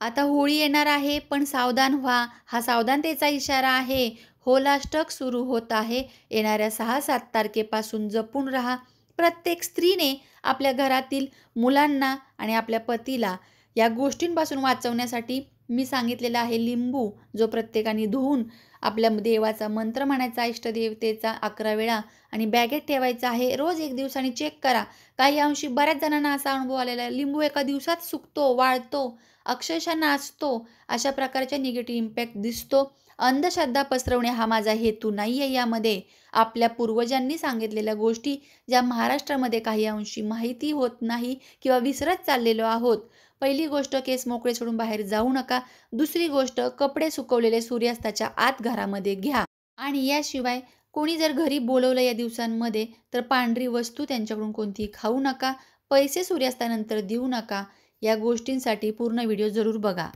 आता होळी येणार आहे, पण सावधान व्हा. हा सावधानतेचा इशारा आहे. होलाष्टक सुरू होत आहे. येणाऱ्या 6-7 तारखेपासून जपून राहा. प्रत्येक स्त्रीने आपल्या घरातील मुलांना आणि आपल्या पतीला या गोष्टींपासून वाचवण्यासाठी मी सांगितलेला आहे लिंबू, जो प्रत्येकाने धुवून आपल्या देवाचा मंत्र म्हणायचा, इष्टदेवतेचा 11 वेळा आणि बॅगेत ठेवायचा आहे. रोज 1 दिवसाने चेक करा. काही अंशी बऱ्याच जणांना असा अनुभव आलेला आहे, लिंबू एका दिवसात सुकतो, वाळतो, अक्षरशः नाचतो. अशा प्रकारचा निगेटिव्ह इम्पॅक्ट दिसतो. अंधश्रद्धा पसरवणे हा माझा हेतू नाही आहे यामध्ये. आपल्या पूर्वजांनी सांगितलेल्या गोष्टी ज्या महाराष्ट्रामध्ये काही अंशी माहिती होत नाही किंवा विसरत चाललेलो आहोत. पहिली गोष्ट, केस मोकळे सोडून बाहेर जाऊ नका. दुसरी गोष्ट, कपडे सुकवलेले सूर्यास्ताच्या आत घरामध्ये घ्या. आणि याशिवाय कोणी जर घरी बोलवलं या दिवसांमध्ये, तर पांढरी वस्तू त्यांच्याकडून कोणतीही खाऊ नका. पैसे सूर्यास्तानंतर देऊ नका. या गोष्टींसाठी पूर्ण व्हिडिओ जरूर बघा.